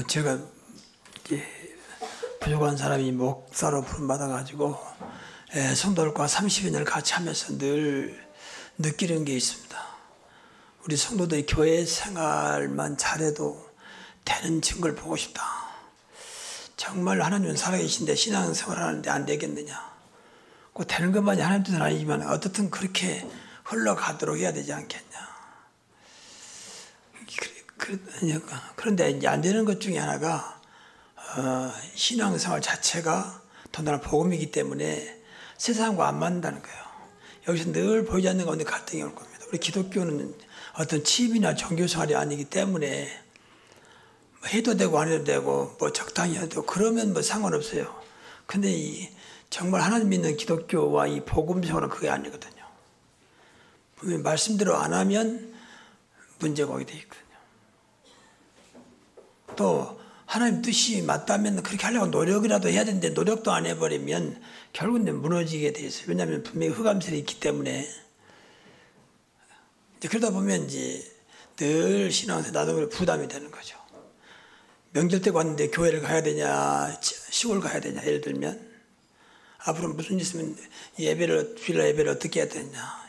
제가 이제 부족한 사람이 목사로 부름받아가지고 성도들과 30여 년을 같이 하면서 늘 느끼는 게 있습니다. 우리 성도들이 교회 생활만 잘해도 되는 증거를 보고 싶다. 정말 하나님은 살아계신데 신앙생활 하는데 안 되겠느냐. 꼭 되는 것만이 하나님 뜻은 아니지만 어떻든 그렇게 흘러가도록 해야 되지 않겠냐. 그런데 이제 안 되는 것 중에 하나가 신앙생활 자체가 더나 복음이기 때문에 세상과 안 맞는다는 거예요. 여기서 늘 보이지 않는 가운데 갈등이 올 겁니다. 우리 기독교는 어떤 취미나 종교생활이 아니기 때문에 해도 되고 안 해도 되고 뭐 적당히 해도 되고 그러면 뭐 상관없어요. 근데 정말 하나님 믿는 기독교와 이 복음생활은 그게 아니거든요. 분명히 말씀대로 안 하면 문제가 오게 돼 있거든요. 또 하나님 뜻이 맞다면 그렇게 하려고 노력이라도 해야 되는데 노력도 안 해버리면 결국은 무너지게 돼 있어요. 왜냐하면 분명히 흑암설이 있기 때문에. 이제 그러다 보면 이제 늘 신앙에서 나도 부담이 되는 거죠. 명절 때 왔는데 교회를 가야 되냐, 시골 가야 되냐, 예를 들면 앞으로 무슨 일 있으면 예배를 주일 예배를 어떻게 해야 되냐,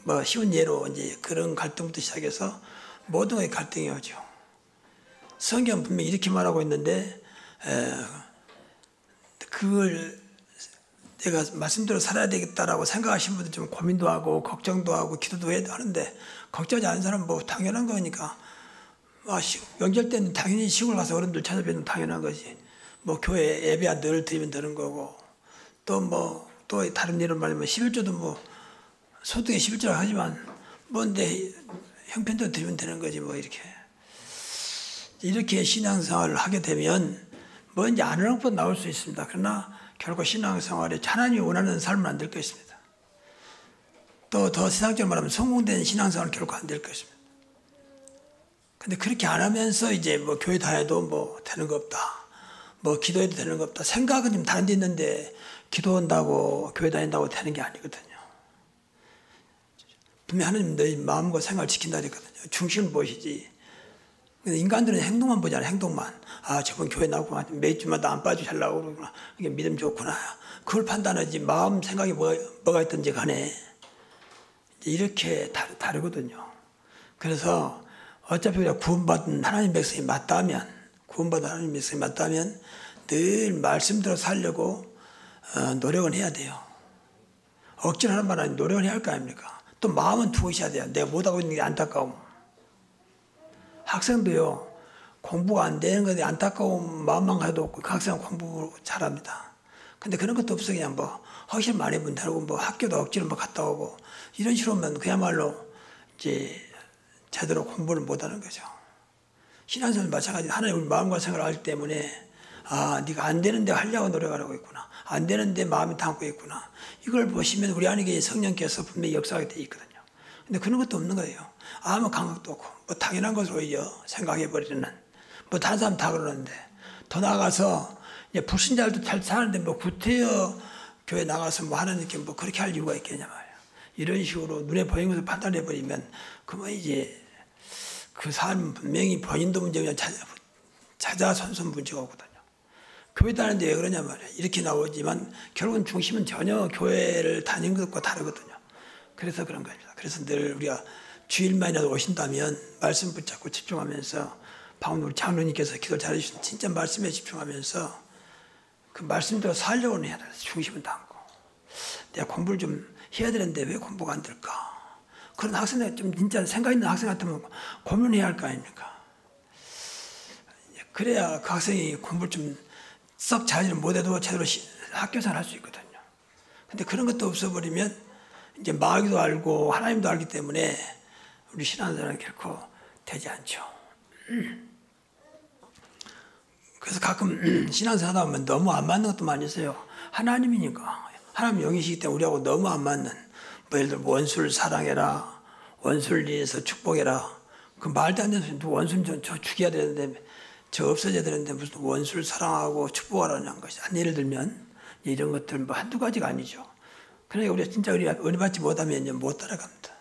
뭐 쉬운 예로 이제 그런 갈등부터 시작해서 모든 게 갈등이 오죠. 성경은 분명히 이렇게 말하고 있는데 그걸 내가 말씀대로 살아야 되겠다라고 생각하시는 분들 좀 고민도 하고 걱정도 하고 기도도 해야 하는데 걱정하지 않은 사람은 뭐 당연한 거니까 명절 때는 당연히 시골 가서 어른들 찾아뵈는 당연한 거지. 뭐 교회 예배 늘 드리면 되는 거고 또 다른 일을 말하면 11조도 뭐 소득의 11조라고 하지만 뭔데 형편대로 드리면 되는 거지 뭐 이렇게 신앙생활을 하게 되면 뭐 이제 안 하는 것보다 나올 수 있습니다. 그러나 결국 신앙생활에 하나님이 원하는 삶은 안 될 것입니다. 또 더 세상적으로 말하면 성공된 신앙생활은 결국 안 될 것입니다. 근데 그렇게 안 하면서 이제 뭐 교회 다녀도 뭐 되는 거 없다. 뭐 기도해도 되는 거 없다. 생각은 좀 다른 데 있는데 기도한다고 교회 다닌다고 되는 게 아니거든요. 분명히 하나님 너희 마음과 생각을 지킨다 그랬거든요. 중심을 보시지. 인간들은 행동만 보잖아요. 행동만. 저번 교회 나오고 몇 주마다 안 빠지고 살라고 그러구나. 이게 믿음 좋구나. 그걸 판단하지 마음 생각이 뭐가 있든지 간에 이렇게 다르거든요. 그래서 어차피 우리가 구원받은 하나님 백성이 맞다면 늘 말씀대로 살려고 노력은 해야 돼요. 억지로 하는 말 아니고 노력은 해야 할 거 아닙니까? 또 마음은 두으셔야 돼요. 내가 못하고 있는 게 안타까움. 학생도요, 공부가 안 되는 건데 안타까운 마음만 가도 없고 그 학생은 공부 잘합니다. 근데 그런 것도 없어. 그냥 뭐 허실 많이 분다고 뭐 학교도 억지로 뭐 갔다 오고 이런 식으로 하면 그야말로 이제 제대로 공부를 못 하는 거죠. 신앙생활도 마찬가지로 하나님 우리 마음과 생각을 알기 때문에 네가 안 되는데 하려고 노력하고 있구나. 안 되는데 마음이 담고 있구나. 이걸 보시면 우리 안에 성령께서 분명히 역사하게 돼 있거든요. 근데 그런 것도 없는 거예요. 아무 감각도 없고 뭐 당연한 것으로 생각해버리는 뭐 다른 사람 다 그러는데 더 나아가서 이제 불신자들도 잘 사는데 뭐 구태여 교회 나가서 뭐 하나님께 뭐 그렇게 할 이유가 있겠냐 말이에요. 이런 식으로 눈에 보이는 것을 판단해버리면 그러면 이제 그 사람은 분명히 본인도 문제가 자자손손 문제가 오거든요. 교회 다니는데 왜 그러냐 말이에요. 이렇게 나오지만 결국은 중심은 전혀 교회를 다니는 것과 다르거든요. 그래서 그런 겁니다. 그래서 늘 우리가 주일만이라도 오신다면 말씀 붙잡고 집중하면서 방금 우리 장로님께서 기도 잘해주신 진짜 말씀에 집중하면서 그 말씀대로 살려고는 해야 돼요. 중심은 담고. 내가 공부를 좀 해야 되는데 왜 공부가 안 될까? 그런 학생들 좀 진짜 생각 있는 학생 같으면 고민해야 할 거 아닙니까? 그래야 그 학생이 공부를 좀 썩 잘하지는 못해도 제대로 학교생활 할 수 있거든요. 근데 그런 것도 없어버리면 이제 마귀도 알고 하나님도 알기 때문에 우리 신앙생활은 결코 되지 않죠. 그래서 가끔 신앙생활 하다 보면 너무 안 맞는 것도 많이 있어요. 하나님이니까. 하나님 영이시기 때문에 우리하고 너무 안 맞는 뭐 예를 들어 원수를 사랑해라. 원수를 위해서 축복해라. 그 말도 안 되는 소리. 원수는 저 죽여야 되는데 저 없어져야 되는데 무슨 원수를 사랑하고 축복하라는 것이. 예를 들면 이런 것들 뭐 한두 가지가 아니죠. 그러니까 우리가 진짜 은혜 받지 못하면 못 따라갑니다.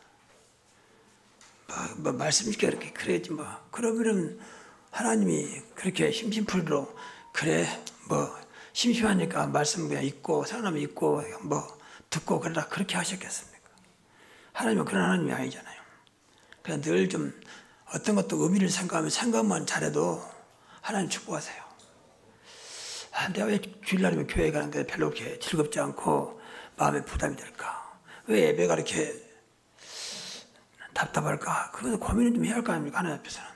뭐 말씀 있게 이렇게 그래야지 뭐. 그러면은 하나님이 그렇게 심심풀이로 그래 뭐 심심하니까 말씀 그냥 읽고 생각나면 읽고 뭐 듣고 그러다 그렇게 하셨겠습니까? 하나님은 그런 하나님이 아니잖아요. 그냥 늘 좀 어떤 것도 의미를 생각하면 생각만 잘해도 하나님 축복하세요. 내가 왜 주일날이면 교회 가는 게 별로 그렇게 즐겁지 않고 마음에 부담이 될까? 왜 예배가 이렇게 답답할까? 그것도 고민을 좀 해야 할 거 아닙니까? 하나님 앞에서는.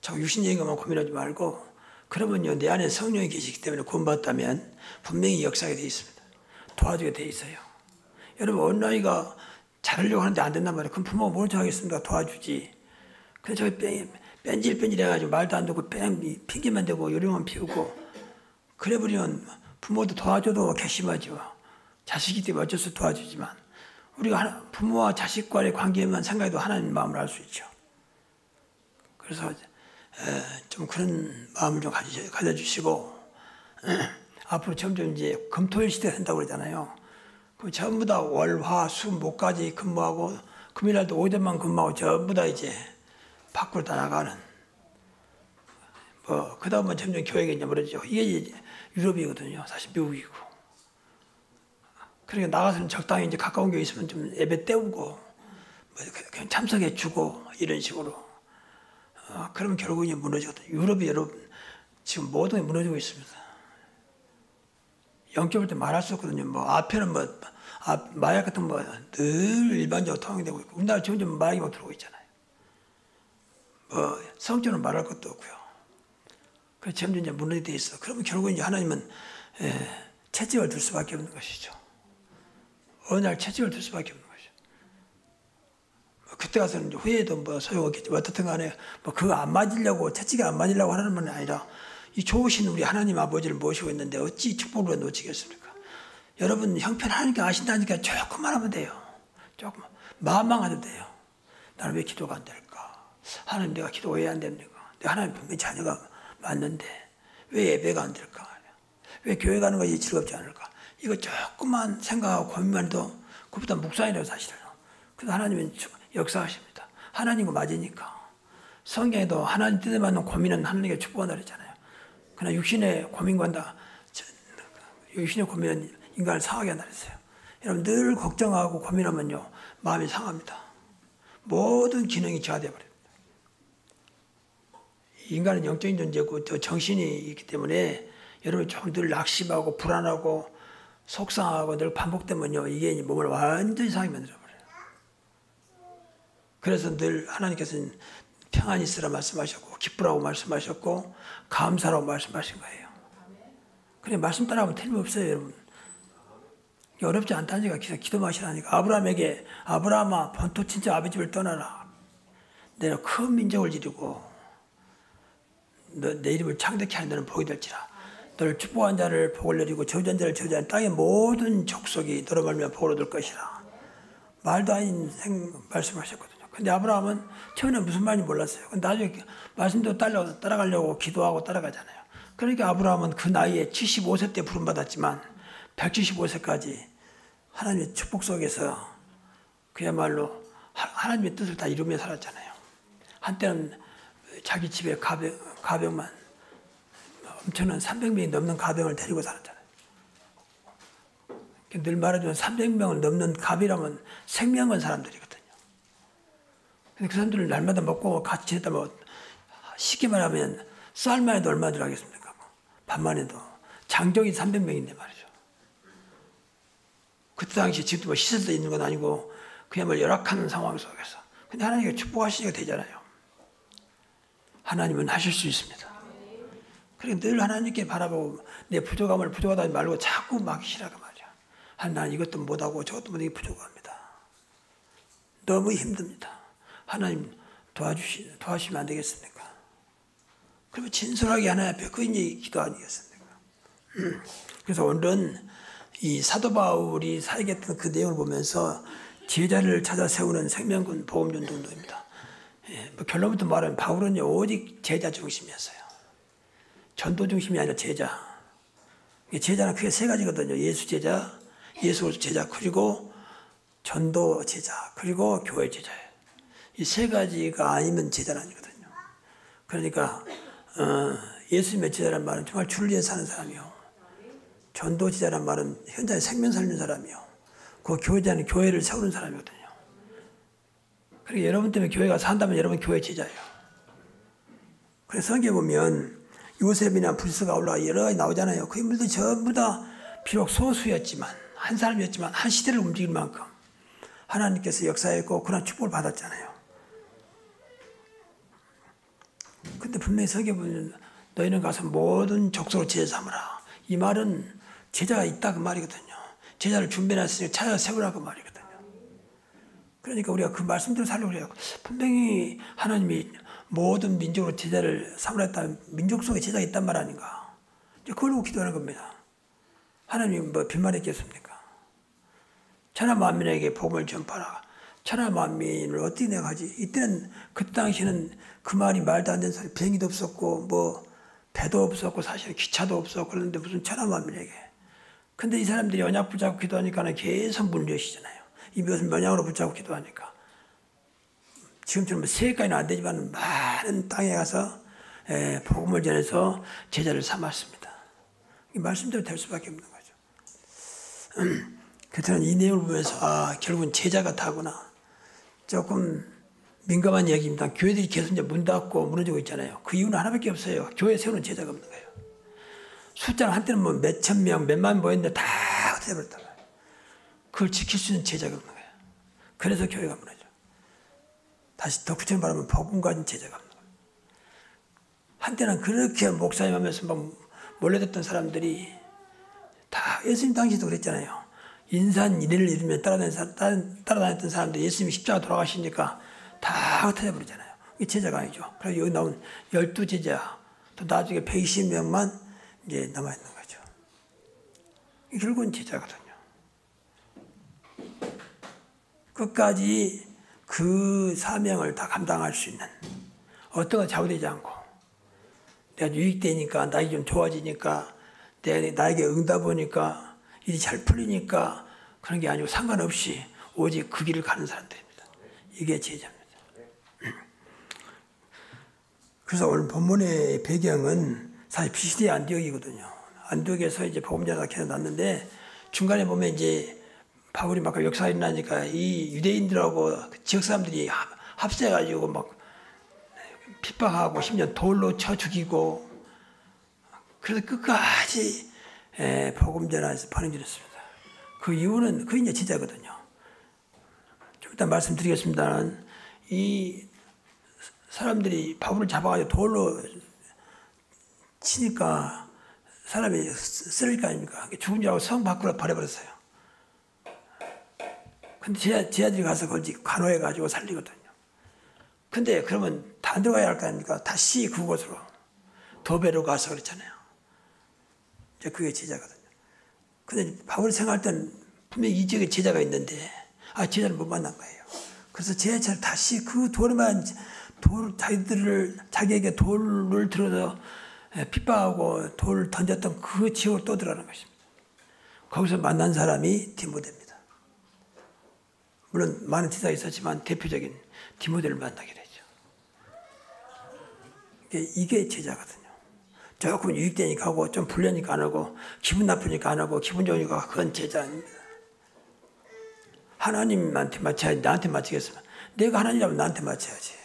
자꾸 육신적인 것만 고민하지 말고 그러면요 내 안에 성령이 계시기 때문에 구원받았다면 분명히 역사하게 되어 있습니다. 도와주게 되어 있어요. 여러분 어린아이가 자르려고 하는데 안 된단 말이에요. 그럼 부모가 뭘 하겠습니까? 도와주지. 근데 저기 뺀질뺀질해가지고 말도 안 듣고 핑계만 대고 요령만 피우고 그래버리면 부모도 도와줘도 괘씸하죠. 자식이 때문에 어쩔 수 도와주지만 우리가 부모와 자식 간의 관계만 생각해도 하나님 마음을 알 수 있죠. 그래서 좀 그런 마음을 좀 가져주시고 앞으로 점점 이제 금토일 시대가 된다고 그러잖아요. 그럼 전부 다 월, 화, 수, 목까지 근무하고 금요일날도 오전만 근무하고 전부 다 이제 밖으로 다 나가는 뭐 그다음은 점점 교회가 이제 멀어지죠. 이게 이제 유럽이거든요. 사실 미국이고. 그러니까 나가서는 적당히 이제 가까운 교회 있으면 좀 예배 때우고 뭐 그냥 참석해 주고 이런 식으로. 그러면 결국 이제 무너지거든요. 유럽이 여러분 지금 모든 게 무너지고 있습니다. 영적으로 때 말할 수 없거든요. 뭐 앞에는 뭐 마약 같은 거 늘 일반적으로 통용되고 있고 우리나라 점점 마약이 막 들어오고 있잖아요. 뭐 성적으로 말할 것도 없고요. 그래서 점점 이제 무너지게 돼 있어. 그러면 결국 이제 하나님은 채찍을 둘 수밖에 없는 것이죠. 어느 날 채찍을 둘 수밖에 없는 것이죠. 그때 가서는 이제 후회도 뭐 소용없겠지만 어떻든 간에 뭐 그거 안 맞으려고 채찍이 안 맞으려고 하는 건 아니라 이 좋으신 우리 하나님 아버지를 모시고 있는데 어찌 축복을 놓치겠습니까? 여러분 형편 하나님께 아신다니까 조금만 하면 돼요. 조금 마음만 가도 돼요. 나는 왜 기도가 안 될까? 하나님 내가 기도 왜 안 됩니까? 내가 하나님 분명히 자녀가 맞는데 왜 예배가 안 될까? 왜 교회 가는 것이 즐겁지 않을까? 이거 조금만 생각하고 고민만 해도 그보다 묵상이라고 사실은. 그래서 하나님은 역사하십니다. 하나님과 맞으니까. 성경에도 하나님 뜻에 맞는 고민은 하나님께 축복한다 그랬잖아요. 그러나 육신의 고민과 육신의 고민은 인간을 상하게 한다 그랬어요. 여러분 늘 걱정하고 고민하면요 마음이 상합니다. 모든 기능이 저하되어 버립니다. 인간은 영적인 존재고 또 정신이 있기 때문에 여러분 조금 늘 낙심하고 불안하고 속상하고 늘 반복되면요 이게 몸을 완전히 상하게 만들어버려요. 그래서 늘 하나님께서는 평안히 있으라 말씀하셨고 기쁘라고 말씀하셨고 감사라고 말씀하신 거예요. 그래 말씀 따라하면 틀림없어요 여러분. 어렵지 않다니까 기도만 하시라니까. 아브라함에게 아브라함아 본토 친척 아버지 집을 떠나라. 내가 큰 민족을 이루고 내 이름을 창대케 하는 너는 복이 될지라. 너를 축복한 자를 복을 내리고 저주한 자를 저주한 땅의 모든 족속이 너로 말미암아 복을 얻을 것이라. 말도 아닌 말씀하셨거든요. 근데 아브라함은 처음에는 무슨 말인지 몰랐어요. 근데 나중에 말씀대로 따라가려고 기도하고 따라가잖아요. 그러니까 아브라함은 그 나이에 75세 때 부름받았지만 175세까지 하나님의 축복 속에서 그야말로 하나님의 뜻을 다 이루며 살았잖아요. 한때는 자기 집에 가병만 엄청난 300명이 넘는 가병을 데리고 살았잖아요. 늘 말하지만 300명을 넘는 갑이라면 생명한 사람들이거든요. 근데 그 사람들을 날마다 먹고 같이 지냈다면 쉽게 말하면 쌀만 해도 얼마 들어가겠습니까? 밥만 해도 장정이 300명인데 말이죠. 그때 당시 지금도 뭐 시설도 있는 건 아니고 그야말로 열악한 상황 속에서. 근데 하나님이 축복하시니까 되잖아요. 하나님은 하실 수 있습니다. 그러니까 늘 하나님께 바라보고 내 부족함을 부족하다 말고 자꾸 막히시라고 말이야. 난 이것도 못하고 저것도 못하고 부족합니다. 너무 힘듭니다. 하나님 도와주시면 안 되겠습니까? 그러면 진솔하게 하나님 앞에 그 이제 기도 아니겠습니까? 그래서 오늘은 이 사도 바울이 사역했던 그 내용을 보면서 제자를 찾아 세우는 생명군 복음전도입니다. 뭐 결론부터 말하면 바울은 오직 제자 중심이었어요. 전도 중심이 아니라 제자. 제자는 크게 세 가지거든요. 예수 제자, 예수 제자, 그리고 전도 제자, 그리고 교회 제자예요. 이 세 가지가 아니면 제자는 아니거든요. 그러니까 예수님의 제자란 말은 정말 주를 위해 사는 사람이요. 전도 제자란 말은 현장에 생명 살리는 사람이요. 그 교제자는 교회를 세우는 사람이거든요. 그러니까 여러분 때문에 교회가 산다면 여러분 교회 제자예요. 그래서 성경에 보면 요셉이나 불스가 올라가 여러 가지 나오잖아요. 그 인물들 전부 다 비록 소수였지만 한 사람이었지만 한 시대를 움직일 만큼 하나님께서 역사했고 그런 축복을 받았잖아요. 근데 분명히 성경에 보면 너희는 가서 모든 족속으로 제자 삼으라. 이 말은 제자가 있다 그 말이거든요. 제자를 준비해놨으니 찾아 세우라 그 말이거든요. 그러니까 우리가 그 말씀대로 살려고 해요. 분명히 하나님이 모든 민족으로 제자를 삼으라 했다면 민족 속에 제자가 있단 말 아닌가. 이제 그걸 보고 기도하는 겁니다. 하나님이 뭐 빈말이 있겠습니까? 천하 만민에게 복음을 전파하라. 천하 만민을 어떻게 내가 하지? 이때는 그때 당시에는 그 말이 말도 안 되는 소리. 비행기도 없었고 뭐 배도 없었고 사실 기차도 없었고 그런데 무슨 천하 만민에게. 근데 이 사람들이 언약 붙잡고 기도하니까는 계속 문을 여시잖아요. 이 무슨 언약으로 붙잡고 기도하니까. 지금처럼 세까지는 안 되지만 많은 땅에 가서 복음을 전해서 제자를 삼았습니다. 이 말씀대로 될 수밖에 없는 거죠. 그래서 이 내용을 보면서 결국은 제자가 다구나. 조금 민감한 얘기입니다. 교회들이 계속 이제 문 닫고 무너지고 있잖아요. 그 이유는 하나밖에 없어요. 교회 세우는 제자가 없는 거예요. 숫자는 한때는 뭐 몇천 명, 몇만 모였는데 다 흩어져버렸다고요. 그걸 지킬 수 있는 제자가 없는 거예요. 그래서 교회가 무너져. 다시 더 구체적으로 말하면 복음 가진 제자가 없는 거예요. 한때는 그렇게 목사님 하면서 막 몰려듣던 사람들이 다 예수님 당시도 그랬잖아요. 인산 이래를 이루며 따라다녔던 사람들 예수님이 십자가 돌아가시니까 다 흩어져 버리잖아요. 이게 제자가 아니죠. 그래서 여기 나온 12제자, 또 나중에 120명만 이제 남아있는 거죠. 결국은 제자거든요. 끝까지 그 사명을 다 감당할 수 있는 어떤 거 좌우되지 않고 내가 유익되니까 나에게 좀 좋아지니까 나에게 응답하니까 일이 잘 풀리니까 그런 게 아니고 상관없이 오직 그 길을 가는 사람들입니다. 이게 제자입니다. 그래서 오늘 본문의 배경은 사실 비시대 안디옥이거든요. 안디옥에서 이제 복음전하가 계속 났는데 중간에 보면 이제 바울이 막 역사가 일어나니까 이 유대인들하고 지역 사람들이 합세해가지고 막 핍박하고 심지어 돌로 쳐 죽이고 그래서 끝까지 복음전하에서 번영했습니다. 그 이유는 그 이제 제자거든요. 좀 이따 말씀드리겠습니다만 이 사람들이 바울을 잡아가지고 돌로 치니까 사람이 쓰릴 거 아닙니까? 죽은 줄 알고 성 밖으로 버려버렸어요. 근데 제자들이 가서 그걸 간호해가지고 살리거든요. 근데 그러면 다 안 들어가야 할 거 아닙니까? 다시 그곳으로 도배로 가서 그렇잖아요. 이제 그게 제자거든요. 근데 바울이 생각할 때는 분명히 이 지역에 제자가 있는데 제자를 못 만난 거예요. 그래서 제자를 다시 그 자기에게 돌을 들어서 핍박하고 돌을 던졌던 그 지역으로 또 들어가는 것입니다. 거기서 만난 사람이 디모데입니다. 물론 많은 제자가 있었지만 대표적인 디모데를 만나게 되죠. 이게 제자거든요. 조금 유익되니까 하고 좀 불려니까 안 하고 기분 나쁘니까 안 하고 기분 좋으니까 그건 제자 아닙니다. 하나님한테 맞춰야지 나한테 맞추겠으면 내가 하나님이라면 나한테 맞춰야지.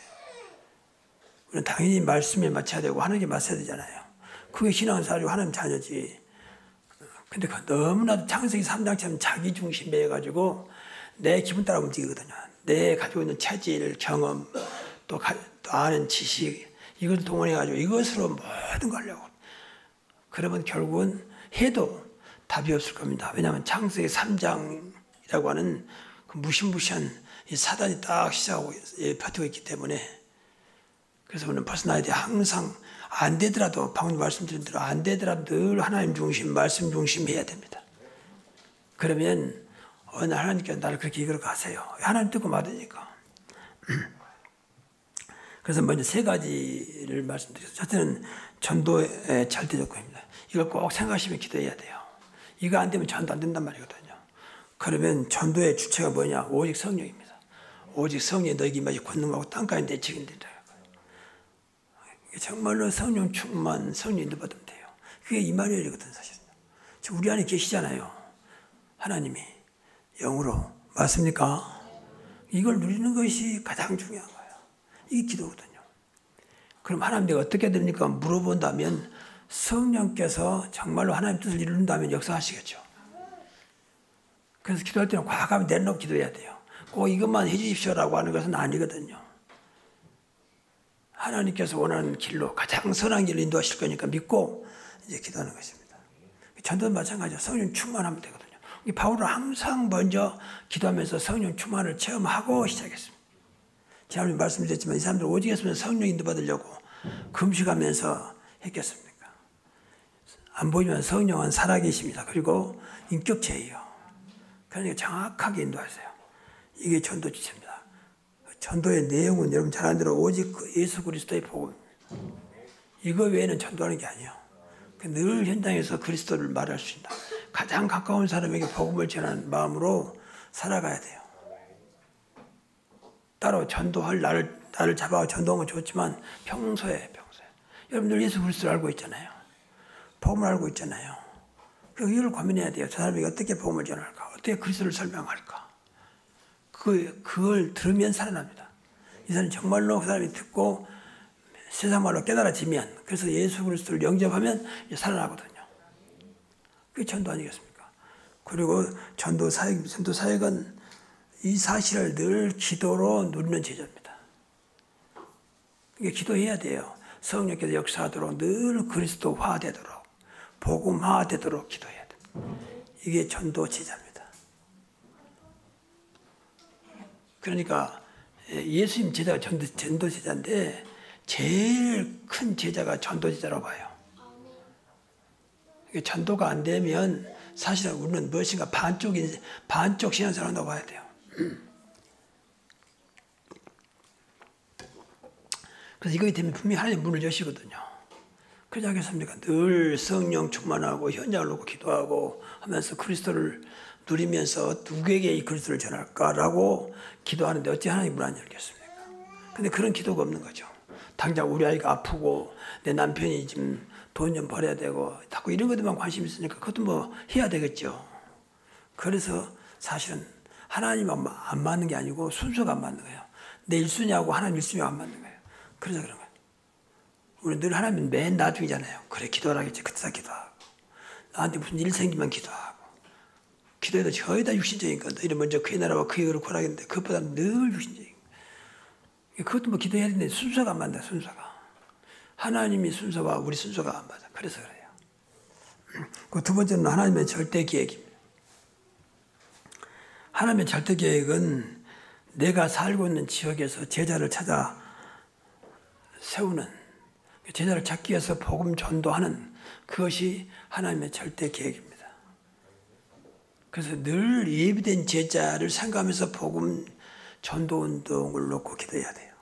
우리는 당연히 말씀에 맞춰야 되고 하나님께 맞춰야 되잖아요. 그게 신앙생활이고 하나님 자녀지. 근데 너무나도 창세기 3장처럼 자기 중심에 해가지고 내 기분 따라 움직이거든요. 내 가지고 있는 체질, 경험, 또 아는 지식 이걸 동원해가지고 이것으로 모든 걸 하려고. 그러면 결국은 해도 답이 없을 겁니다. 왜냐하면 창세기 3장이라고 하는 그 무시무시한 이 사단이 딱 시작하고 버티고 있기 때문에 그래서 우리는 퍼스널리티 항상 안 되더라도 방금 말씀드린 대로 안 되더라도 늘 하나님 중심, 말씀 중심 해야 됩니다. 그러면 어느 날 하나님께서 나를 그렇게 이끌어 가세요. 하나님 듣고 말하니까. 그래서 먼저 세 가지를 말씀드렸어요. 첫째는 전도의 절대 조건입니다. 이걸 꼭 생각하시면 기도해야 돼요. 이거 안 되면 전도 안 된단 말이거든요. 그러면 전도의 주체가 뭐냐? 오직 성령입니다. 오직 성령이 너에게 임하시 권능하고 땅까지 내치긴다. 정말로 성령 충만, 성령 인도받으면 돼요. 그게 이마누엘이거든 사실은. 지금 우리 안에 계시잖아요. 하나님이 영으로. 맞습니까? 이걸 누리는 것이 가장 중요한 거예요. 이게 기도거든요. 그럼 하나님 내가 어떻게 됩니까? 물어본다면 성령께서 정말로 하나님 뜻을 이룬다면 역사하시겠죠. 그래서 기도할 때는 과감히 내려놓고 기도해야 돼요. 꼭 이것만 해주십시오라고 하는 것은 아니거든요. 하나님께서 원하는 길로 가장 선한 길로 인도하실 거니까 믿고 이제 기도하는 것입니다. 전도는 마찬가지죠. 성령 충만하면 되거든요. 바울은 항상 먼저 기도하면서 성령 충만을 체험하고 시작했습니다. 지난번에 말씀드렸지만 이 사람들 오직 했으면 성령 인도받으려고 금식하면서 했겠습니까? 안 보이면 성령은 살아계십니다. 그리고 인격체예요. 그러니까 정확하게 인도하세요. 이게 전도 지체입니다. 전도의 내용은 여러분 잘 아는 대로 오직 예수 그리스도의 복음입니다. 이거 외에는 전도하는 게 아니에요. 늘 현장에서 그리스도를 말할 수 있다. 가장 가까운 사람에게 복음을 전하는 마음으로 살아가야 돼요. 따로 전도할 나를 잡아 전도하면 좋지만 평소에 여러분들 예수 그리스도를 알고 있잖아요. 복음을 알고 있잖아요. 이걸 고민해야 돼요. 저 사람에게 어떻게 복음을 전할까? 어떻게 그리스도를 설명할까? 그걸 들으면 살아납니다. 이 사람이 정말로 그 사람이 듣고 세상 말로 깨달아지면, 그래서 예수 그리스도를 영접하면 살아나거든요. 그게 전도 아니겠습니까? 그리고 전도 사역은 이 사실을 늘 기도로 누리는 제자입니다. 이게 기도해야 돼요. 성령께서 역사하도록 늘 그리스도화되도록 복음화되도록 기도해야 돼요. 이게 전도 제자입니다. 그러니까 예수님 제자가 전도 제자인데 제일 큰 제자가 전도 제자라고 봐요. 전도가 안 되면 사실은 우리는 무엇인가 반쪽 신앙생활 한다고 봐야 돼요. 그래서 이거에 되면 분명히 하나님 문을 여시거든요. 그러지 않겠습니까? 늘 성령 충만하고 현장을 놓고 기도하고 하면서 그리스도를 누리면서 누구에게 이 그리스도를 전할까라고 기도하는데 어찌 하나님 문 안 열겠습니까? 근데 그런 기도가 없는 거죠. 당장 우리 아이가 아프고 내 남편이 지금 돈 좀 벌어야 되고 자꾸 이런 것들만 관심이 있으니까 그것도 뭐 해야 되겠죠. 그래서 사실은 하나님하고 안 맞는 게 아니고 순서가 안 맞는 거예요. 내 1순위하고 하나님 1순위가 안 맞는 거예요. 그래서 그런 거예요. 우리 늘 하나님은 맨 나중이잖아요. 그래 기도하라겠지. 그때 기도하고 나한테 무슨 일 생기면 기도하고 기도해도 거의 다 육신적인 거. 너희는 먼저 그의 나라와 그의 의를 구하라겠는데 그것보다 늘 육신적인 거. 그것도 뭐 기도해야 되는데 순서가 안 맞다. 순서가. 하나님이 순서와 우리 순서가 안 맞아. 그래서 그래요. 그 두 번째는 하나님의 절대 계획입니다. 하나님의 절대 계획은 내가 살고 있는 지역에서 제자를 찾아 세우는, 제자를 찾기 위해서 복음 전도하는 그것이 하나님의 절대 계획입니다. 그래서 늘 예비된 제자를 생각하면서 복음 전도 운동을 놓고 기도해야 돼요.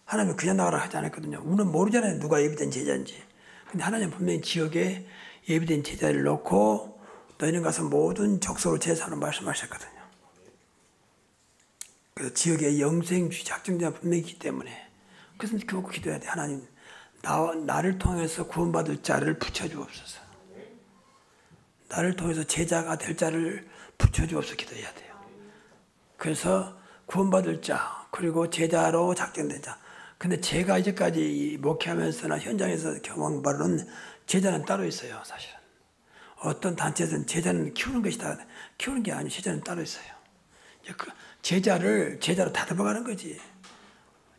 하나님은 그냥 나가라 하지 않았거든요. 우리는 모르잖아요. 누가 예비된 제자인지. 근데 하나님은 분명히 지역에 예비된 제자를 놓고 너희는 가서 모든 족속을 제사하는 말씀하셨거든요. 그래서 지역에 영생주의 작정자가 분명히 있기 때문에 그래서 그거 기도해야 돼. 하나님 나를 통해서 구원받을 자를 붙여주옵소서. 나를 통해서 제자가 될 자를 붙여주옵소서 기도해야 돼요. 그래서 구원받을 자 그리고 제자로 작정된 자. 근데 제가 이제까지 목회하면서나 현장에서 경험한 바로는 제자는 따로 있어요. 사실은. 어떤 단체에서는 제자는 키우는 것이다. 키우는 게 아니고 제자는 따로 있어요. 제자로 다듬어가는 거지.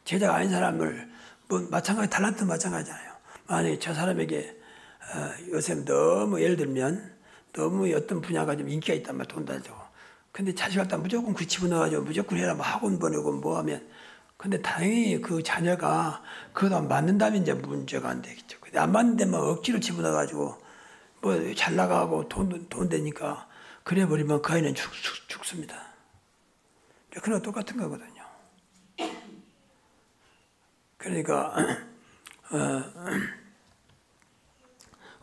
제자가 아닌 사람을 뭐 마찬가지 달란트 마찬가지잖아요. 만약에 저 사람에게 요새 너무 예를 들면 너무 어떤 분야가 좀 인기가 있단 말이야. 돈 달자고. 근데 자식 갖다 무조건 그 집어넣어가지고 무조건 해라. 뭐 학원 보내고 뭐 하면. 근데 다행히 그 자녀가 그것도 안 맞는다면 이제 문제가 안 되겠죠. 근데 안 맞는 데만 억지로 집어넣어가지고 뭐 잘 나가고 돈 되니까 그래 버리면 그 아이는 죽습니다. 그런 거 똑같은 거거든요. 그러니까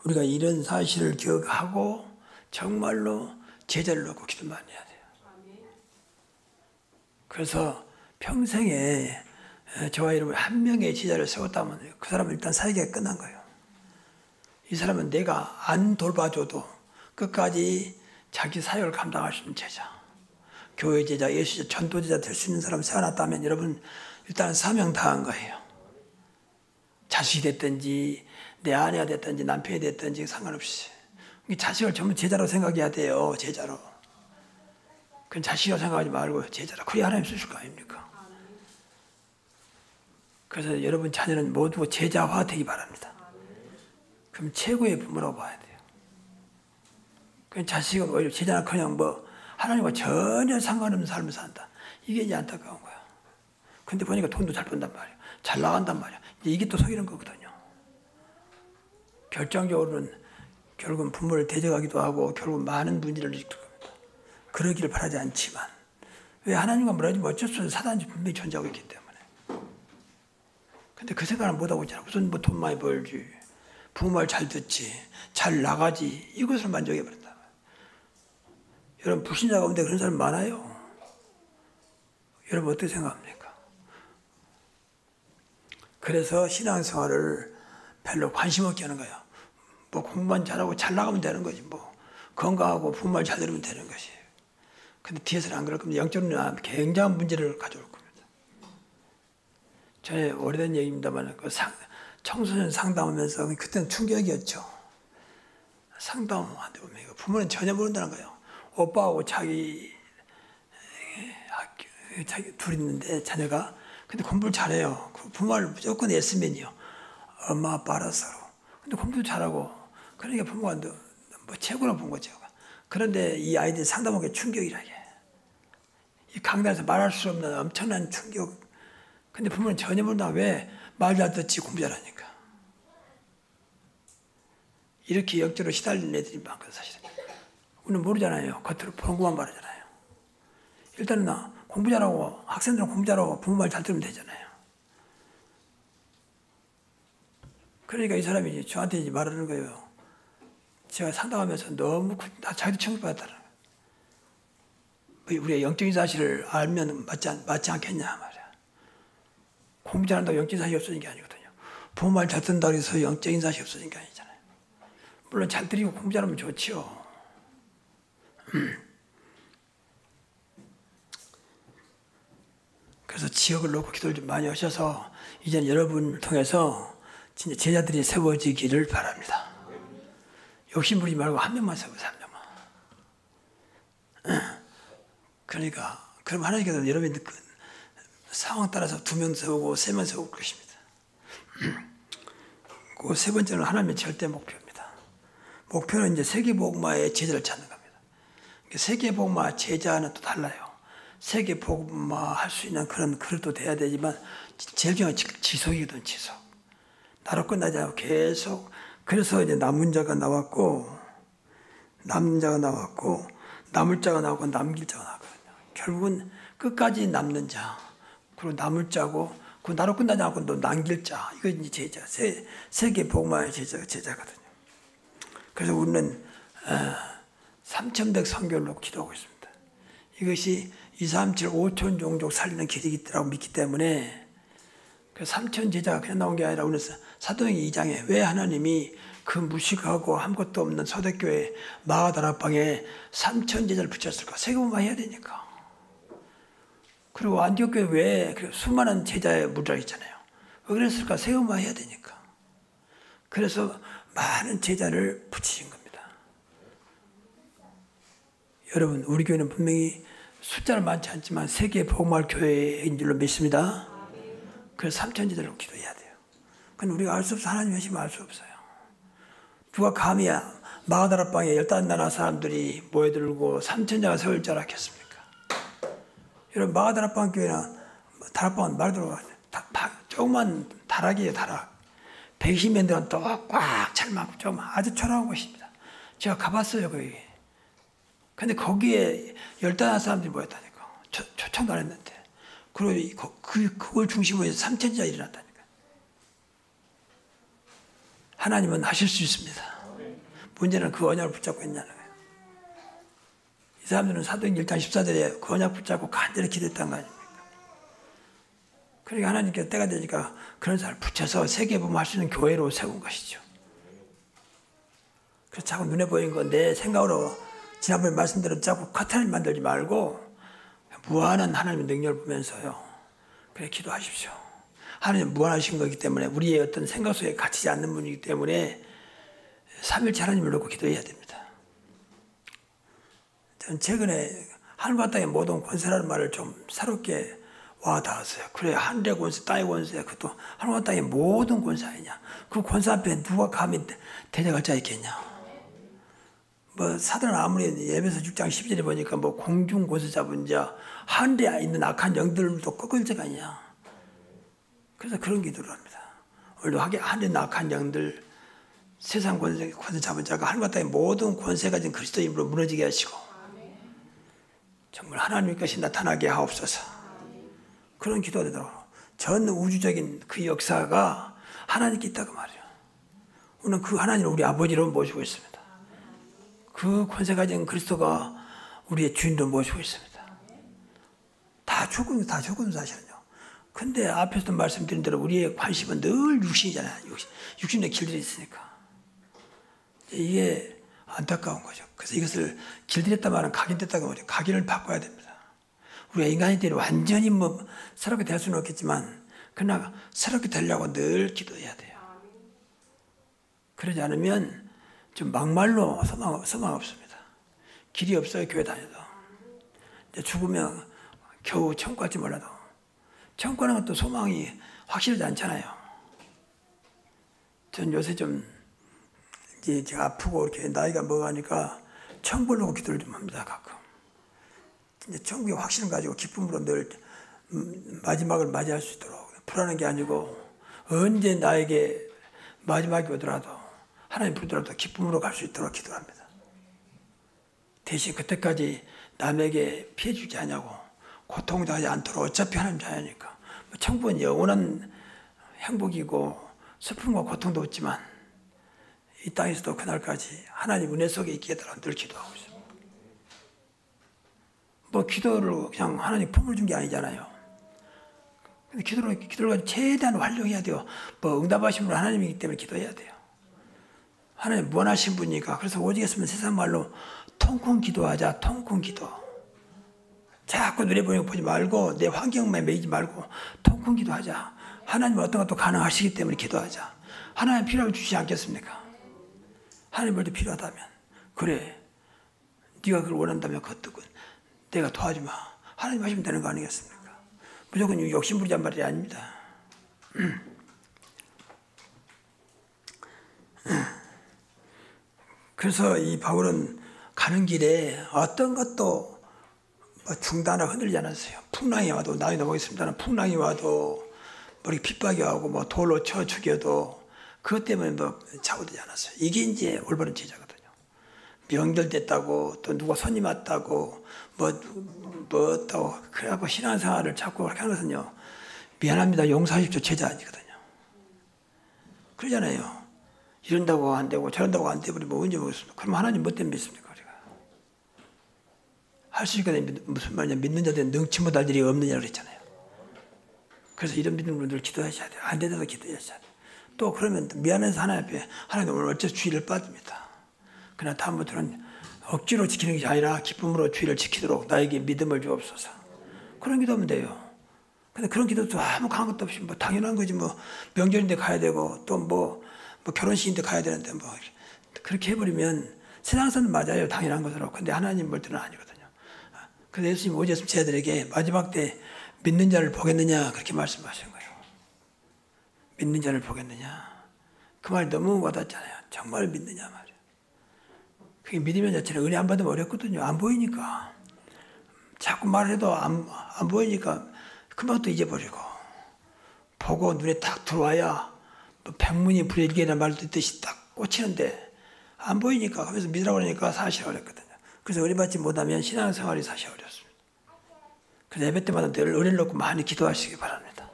우리가 이런 사실을 기억하고 정말로 제자를 놓고 기도 많이 해야 돼요. 그래서 평생에 저와 여러분 한 명의 제자를 세웠다면 그 사람은 일단 사역이 끝난 거예요. 이 사람은 내가 안 돌봐줘도 끝까지 자기 사역을 감당할 수 있는 제자, 교회 제자, 예수 제자, 전도 제자 될 수 있는 사람 세워놨다면 여러분 일단 사명 다한 거예요. 자식이 됐든지 내 아내가 됐든지 남편이 됐든지 상관없이 자식을 전부 제자로 생각해야 돼요. 제자로. 그건 자식이라고 생각하지 말고 제자로. 그래야 하나님 쓰실 거 아닙니까? 그래서 여러분 자녀는 모두 제자화 되기 바랍니다. 그럼 최고의 부모라고 봐야 돼요. 그 자식은 오히려 제자는 그냥 하나님과 전혀 상관없는 삶을 산다. 이게 이제 안타까운 거야. 근데 보니까 돈도 잘 번단 말이야. 잘 나간단 말이야. 이게 또 속이는 거거든요. 결정적으로는 결국은 부모를 대적하기도 하고 결국 많은 문제를 일으킬 겁니다. 그러기를 바라지 않지만 왜 하나님과 멀어지면 어쩔 수 없이 사단이 분명히 존재하고 있기 때문에. 근데 그 생각을 못하고 있잖아. 우선 돈 많이 벌지, 부모 말 잘 듣지, 잘 나가지, 이것을 만족해버린다. 여러분 불신자 가운데 그런 사람 많아요. 여러분 어떻게 생각합니까? 그래서 신앙생활을 별로 관심 없게 하는 거예요. 공부만 잘하고 잘 나가면 되는 거지. 건강하고 부모 말 잘 들으면 되는 것이. 근데 뒤에서는 안 그럴 겁니다. 영적으로는 굉장한 문제를 가져올 겁니다. 전에 오래된 얘기입니다만 청소년 상담하면서 그때는 충격이었죠. 상담한테 보면 부모는 전혀 모른다는 거예요. 오빠하고 자기 둘이 있는데 자녀가 근데 공부를 잘해요. 부모를 무조건 예스맨이요. 엄마 아빠 알아서. 근데 공부도 잘하고 그러니까 부모가 최고로 본 거죠. 그런데 이 아이들이 상담하기에 충격이라게. 이 강단에서 말할 수 없는 엄청난 충격. 근데 부모는 전혀 모른다. 왜? 말 잘 듣지 공부 잘하니까. 이렇게 영적으로 시달리는 애들이 많거든 사실은. 우리는 모르잖아요. 겉으로 본고만 말하잖아요. 일단은 공부 잘하고 학생들은 공부 잘하고 부모 말 잘 들으면 되잖아요. 그러니까 이 사람이 저한테 이제 말하는 거예요. 제가 상담하면서 너무 자기도 충격받았다는 거예요. 우리가 영적인 사실을 알면 맞지 않겠냐 말이야. 공부 잘한다고 영적인 사실이 없어진 게 아니거든요. 부모 말 잘 듣는다고 해서 영적인 사실이 없어진 게 아니잖아요. 물론 잘 들이고 공부 잘하면 좋지요. 그래서 지역을 놓고 기도를 좀 많이 하셔서 이제는 여러분을 통해서 진짜 제자들이 세워지기를 바랍니다. 욕심 부리지 말고 한 명만 세우세요. 한 명만. 그러니까 그럼 하나님께서 여러분이 그 상황 따라서 2명 세우고 3명 세우고 그러십니다. 그 세 번째는 하나님의 절대 목표입니다. 목표는 이제 세계복음화의 제자를 찾는 겁니다. 세계복음화 제자는 또 달라요. 세계복음화 할 수 있는 그런 그릇도 돼야 되지만 제일 중요한 지속이거든. 지속. 나로 끝나지 않고 계속. 그래서 이제 남은 자가 나왔고 남는 자가 나왔고 남을 자가 나오고 남길 자가 나왔거든요. 결국은 끝까지 남는 자 그리고 남을 자고 그 나로 끝나지 않고 또 남길 자. 이거 이제 제자. 세계복음화의 제자거든요. 그래서 우리는 3,100 성결로 기도하고 있습니다. 이것이 237 5천 종족 살리는 길이라고 믿기 때문에 그 3천 제자가 그냥 나온 게 아니라 우리는 사도행전 2장에 왜 하나님이 그 무식하고 아무것도 없는 초대교회 마가다락방에 3천 제자를 붙였을까? 세계복음화 해야 되니까. 그리고 안디옥 교회 왜 수많은 제자의 무리가 있잖아요. 왜 그랬을까? 세계복음화 해야 되니까. 그래서 많은 제자를 붙이신 겁니다. 여러분 우리 교회는 분명히 숫자는 많지 않지만 세계 복음화 교회인 줄로 믿습니다. 그래서 3천 제자로 기도해야 돼요. 근데 우리가 알 수 없어. 하나님 하시면 알 수 없어요. 누가 감히 마가다락방에 15나라 사람들이 모여들고 3천자가 세울 줄 알았겠습니까? 여러분 마가다락방 교회나 다락방은 말 들어가요. 조그만 다락이에요. 다락. 120명들은 또 꽉 찰 만큼 조금 아주 초라한 곳입니다. 제가 가봤어요. 거기. 근데 거기에 15 사람들이 모였다니까. 초청도 안 했는데. 그리고 그걸 중심으로 해서 3천자 일어났다니까. 하나님은 하실 수 있습니다. 문제는 그 언약을 붙잡고 있냐는 거예요. 이 사람들은 사도행전 1장 14절에 그 언약 붙잡고 간절히 기도했다는 거 아닙니까? 그러니까 하나님께서 때가 되니까 그런 사람을 붙여서 세계복음할 수 있는 교회로 세운 것이죠. 그래서 자꾸 눈에 보이는 건 내 생각으로 지난번에 말씀드린 자꾸 커튼을 만들지 말고 무한한 하나님의 능력을 보면서요. 그래 기도하십시오. 하나님 무한하신 거기 때문에 우리의 어떤 생각 속에 갇히지 않는 분이기 때문에 삼일째 하나님을 놓고 기도해야 됩니다. 저는 최근에 하늘과 땅의 모든 권세라는 말을 좀 새롭게 와 닿았어요. 그래 하늘의 권세, 땅의 권세, 그것도 하늘과 땅의 모든 권세 아니냐. 그 권세 앞에 누가 감히 대적할 자 있겠냐. 뭐 사도는 아무리 에베소 6장 12절에 보니까 뭐 공중 권세 잡은 자, 하늘에 있는 악한 영들도 꺾을 자가 아니냐. 그래서 그런 기도를 합니다. 오늘도 하늘에 있는 악한 영들, 세상 권세 잡은 자가 하늘과 땅의 모든 권세가 진 그리스도인으로 무너지게 하시고 정말 하나님의 것이 나타나게 하옵소서. 그런 기도가 되도록 전 우주적인 그 역사가 하나님께 있다고 말이에요. 오늘 그 하나님을 우리 아버지로 모시고 있습니다. 그 권세 가진 그리스도가 우리의 주인으로 모시고 있습니다. 다 죽은 사실은요. 근데 앞에서도 말씀드린 대로 우리의 관심은 늘 육신이잖아요. 육신의 길들이 있으니까. 이게 안타까운 거죠. 그래서 이것을 길들였다 말은 각인됐다고 말해요. 각인을 바꿔야 됩니다. 우리가 인간이 되려 완전히 뭐 새롭게 될 수는 없겠지만 그러나 새롭게 되려고 늘 기도해야 돼요. 그러지 않으면 좀 막말로 소망 없습니다. 길이 없어요. 교회 다녀도. 이제 죽으면 겨우 천국 갈지 몰라도 천국 가는 것도 소망이 확실하지 않잖아요. 전 요새 좀 이제 제가 아프고 이렇게 나이가 먹으니까 천국을 놓고 기도를 좀 합니다. 가끔. 이제 천국의 확신을 가지고 기쁨으로 늘 마지막을 맞이할 수 있도록 불안한 게 아니고 언제 나에게 마지막이 오더라도 하나님 부르더라도 기쁨으로 갈 수 있도록 기도합니다. 대신 그때까지 남에게 피해 주지 않냐고 고통당하지 않도록 어차피 하나님 자녀니까 천국은 영원한 행복이고 슬픔과 고통도 없지만 이 땅에서도 그날까지 하나님 은혜 속에 있게 해달라고 늘 기도하고 있습니다. 뭐 기도를 그냥 하나님 품을 준 게 아니잖아요. 근데 기도를 가지고 최대한 활용해야 돼요. 뭐 응답하신 분은 하나님이기 때문에 기도해야 돼요. 하나님 무한하신 분이니까. 그래서 오직 했으면 세상 말로 통큰 기도하자. 통큰 기도. 자꾸 눈에 보이는 거 보지 말고 내 환경만 매이지 말고 통큰 기도하자. 하나님은 어떤 것도 가능하시기 때문에 기도하자. 하나님 필요하면 주시지 않겠습니까? 하나님 볼때 필요하다면 그래 네가 그걸 원한다면 그것도 내가 도와주마. 하나님 하시면 되는 거 아니겠습니까? 무조건 욕심부리잔 말이 아닙니다. 그래서 이 바울은 가는 길에 어떤 것도 중단하고 흔들리지 않았어요. 풍랑이 와도 나이 넘어가겠습니다는 풍랑이 와도 머리 핍박이 와고 뭐 돌로 쳐 죽여도 그것 때문에 뭐 좌우되지 않았어요. 이게 이제 올바른 제자거든요. 명절 됐다고 또 누가 손님 왔다고 뭐 어떠고 그래갖고 신앙생활을 자꾸 그렇게 하는 것은요. 미안합니다. 용서하십시오. 제자 아니거든요. 그러잖아요. 이런다고 안 되고 저런다고 안 돼버리면 언제 먹겠습니까? 그럼 하나님 뭐 때문에 믿습니까? 우리가 할 수 있거든요. 무슨 말이냐. 믿는 자들은 능치 못할 일이 없느냐고 그랬잖아요. 그래서 이런 믿는 분들 기도하셔야 돼요. 안 되더라도 기도하셔야 돼요. 또 그러면 미안해서 하나님 앞에 하나님 오늘 어째 주의를 빠집니다. 그러나 다음부터는 억지로 지키는 게 아니라 기쁨으로 주의를 지키도록 나에게 믿음을 주옵소서. 그런 기도하면 돼요. 근데 그런 기도도 아무 강한 것도 없이 뭐 당연한 거지 뭐 명절인데 가야 되고 또 뭐 결혼식인데 가야 되는데 뭐 그렇게 해버리면 세상에서는 맞아요. 당연한 것으로. 근데 하나님 볼 때는 아니거든요. 그래서 예수님 오직 제자들에게 마지막 때 믿는 자를 보겠느냐 그렇게 말씀하신 거예요. 믿는 자를 보겠느냐. 그 말이 너무 와닿잖아요. 정말 믿느냐 말이에요. 그게 믿으면 자체는 은혜 안 받으면 어렵거든요. 안 보이니까. 자꾸 말해도 안 보이니까 금방 또 잊어버리고. 보고 눈에 딱 들어와야 뭐 백문이 불여일견이라는 말도 있듯이 딱 꽂히는데 안 보이니까 그래서 믿으라고 그러니까 사실 어렵거든요. 그래서 은혜 받지 못하면 신앙생활이 사실 어렵습니다. 그래서 예배 때마다 늘 은혜를 놓고 많이 기도하시기 바랍니다.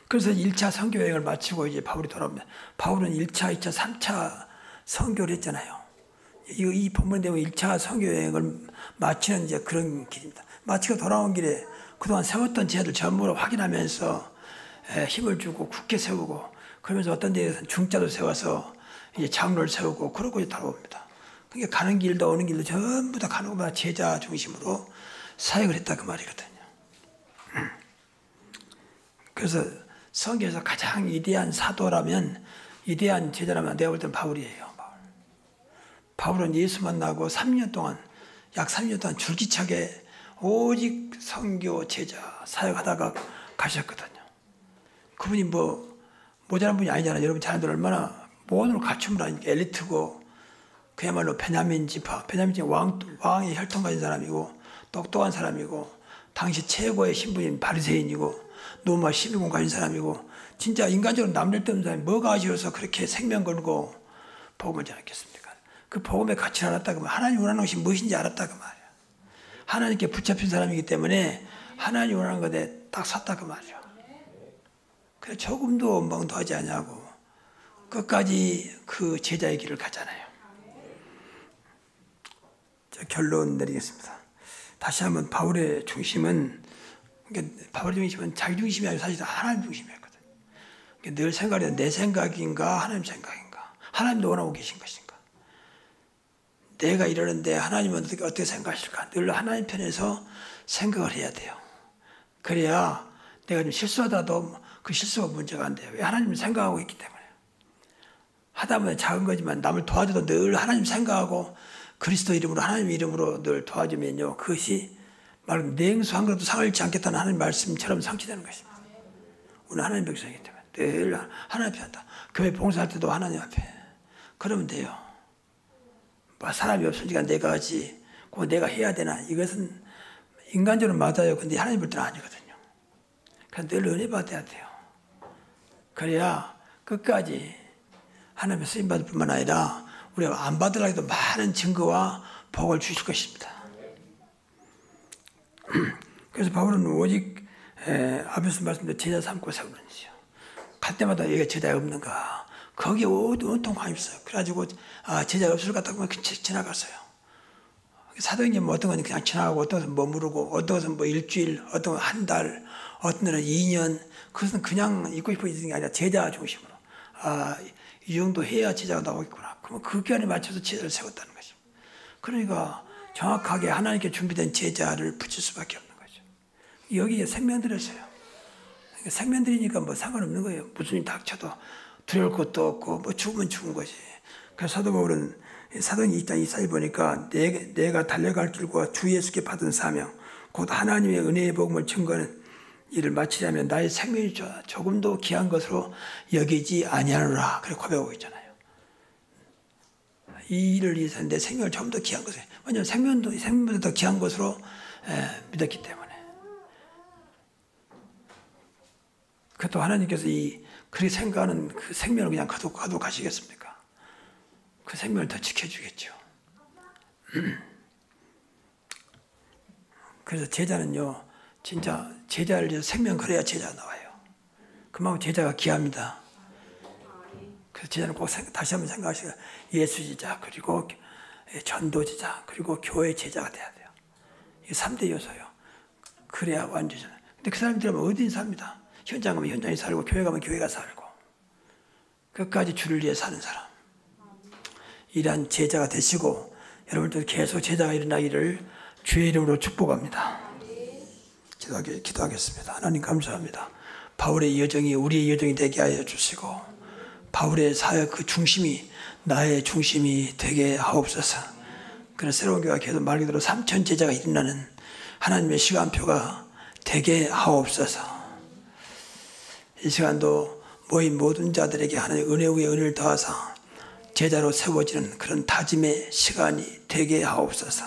그래서 1차 선교 여행을 마치고 이제 바울이 돌아옵니다. 바울은 1차, 2차, 3차 선교를 했잖아요. 이 본문 내용 1차 선교 여행을 마치는 이제 그런 길입니다. 마치고 돌아온 길에 그동안 세웠던 제자들 전부를 확인하면서 힘을 주고 굳게 세우고, 그러면서 어떤 데에서는 중자도 세워서 이제 장로를 세우고 그러고 따라옵니다. 그러니까 가는 길도 오는 길도 전부 다 가는 곳마다 제자 중심으로 사역을 했다 그 말이거든요. 그래서 성경에서 가장 위대한 사도라면, 위대한 제자라면 내가 볼 때는 바울이에요. 바울은 예수 만나고 3년 동안, 약 3년 동안 줄기차게 오직 선교 제자 사역하다가 가셨거든요. 그분이 뭐 모자란 분이 아니잖아요. 여러분 자녀들 얼마나 모든 갖춤을 하니까 엘리트고, 그야말로 베냐민 지파, 베냐민 지파 왕의 혈통 가진 사람이고 똑똑한 사람이고 당시 최고의 신분인 바리새인이고 노마 12군 가진 사람이고, 진짜 인간적으로 남들 데 없는 사람이 뭐가 아쉬워서 그렇게 생명 걸고 복음을 전했겠습니까? 그 복음의 가치를 알았다 그 말, 하나님 원하는 것이 무엇인지 알았다 그 말이야. 하나님께 붙잡힌 사람이기 때문에 하나님 원하는 것에 딱 섰다 그 말이야. 그래서 조금도 멍도하지 않냐고 끝까지 그 제자의 길을 가잖아요. 자, 결론 내리겠습니다. 다시 한번 바울의 중심은, 그러니까 바울의 중심은 자기 중심이 아니라 사실 하나님 중심이었거든요. 그러니까 늘 생각이 내 생각인가 하나님 생각인가, 하나님도 원하고 계신 것인가, 내가 이러는데 하나님은 어떻게 생각하실까, 늘 하나님 편에서 생각을 해야 돼요. 그래야 내가 좀 실수하다도 그 실수가 문제가 안 돼요. 왜? 하나님을 생각하고 있기 때문에. 하다 보면 작은 거지만 남을 도와줘도 늘 하나님 생각하고 그리스도 이름으로, 하나님 이름으로 늘 도와주면요, 그것이 말 냉수 한 그릇도 상하지 않겠다는 하나님 말씀처럼 성취되는 것입니다. 우리는 하나님 백성이기 때문에 늘 하나님 앞에 한다. 교회 봉사할 때도 하나님 앞에 그러면 돼요. 뭐 사람이 없으니까 내가 하지, 그거 내가 해야 되나, 이것은 인간적으로 맞아요. 근데 하나님 볼 때는 아니거든요. 그래서 늘 은혜 받아야 돼요. 그래야 끝까지 하나님의 쓰임받을 뿐만 아니라 우리가 안 받으려 해도 많은 증거와 복을 주실 것입니다. 그래서 바울은 오직 앞에서 말씀드린 제자 삼고 세우는지요. 갈 때마다 얘가 제자가 없는가, 거기에 온통 관심 있어요. 그래가지고 제자가 없을 것 같다고 지나갔어요. 사도행전 뭐 어떤 건 그냥 지나가고, 어떤 것은 머무르고, 어떤 것은 뭐 일주일, 어떤 건 한 달, 어떤 날은 2년, 그것은 그냥 있고 싶어 있는 게 아니라 제자 중심으로. 이 정도 해야 제자가 나오겠구나. 그러면 그 기간에 맞춰서 제자를 세웠다는 거죠. 그러니까 정확하게 하나님께 준비된 제자를 붙일 수밖에 없는 거죠. 여기에 생명 들였어요. 그러니까 생명 들이니까 뭐 상관없는 거예요. 무슨 일 닥쳐도 두려울 것도 없고, 뭐 죽으면 죽은 거지. 그래서 사도 바울은 사도행전 2장 24절 보니까 내가 달려갈 길과 주 예수께 받은 사명, 곧 하나님의 은혜의 복음을 증거하는 일을 마치려면 나의 생명이 조금도 귀한 것으로 여기지 아니하노라. 그렇게 고백하고 있잖아요. 이 일을 위해서 내 생명을 조금 더 귀한 것을, 왜냐하면 생명보다 더 귀한 것으로 믿었기 때문에. 그것도 하나님께서 그렇게 생각하는 그 생명을 그냥 거두가시겠습니까? 그 생명을 더 지켜주겠죠. 그래서 제자는요, 진짜 제자를 위해서 생명 걸어야 제자가 나와요. 그만큼 제자가 귀합니다. 그래서 제자는 꼭 다시 한번 생각하시고, 예수 제자, 그리고 전도 제자, 그리고 교회 제자가 돼야 돼요. 이게 3대 요소예요. 그래야 완전해요. 근데 그 사람들은 어디서 삽니다. 현장 가면 현장에 살고, 교회 가면 교회가 살고, 끝까지 주를 위해 사는 사람. 이러한 제자가 되시고, 여러분들 계속 제자가 일어나기를 주의 이름으로 축복합니다. 기도하겠습니다. 하나님 감사합니다. 바울의 여정이 우리의 여정이 되게 하여 주시고, 바울의 사역 그 중심이 나의 중심이 되게 하옵소서. 그런 새로운 교회가 계속 말 그대로 3천 제자가 일어나는 하나님의 시간표가 되게 하옵소서. 이 시간도 모인 모든 자들에게 하나님의 은혜 위에 은혜를 더하사 제자로 세워지는 그런 다짐의 시간이 되게 하옵소서.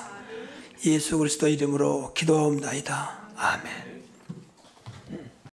예수 그리스도 이름으로 기도하옵나이다. 아멘.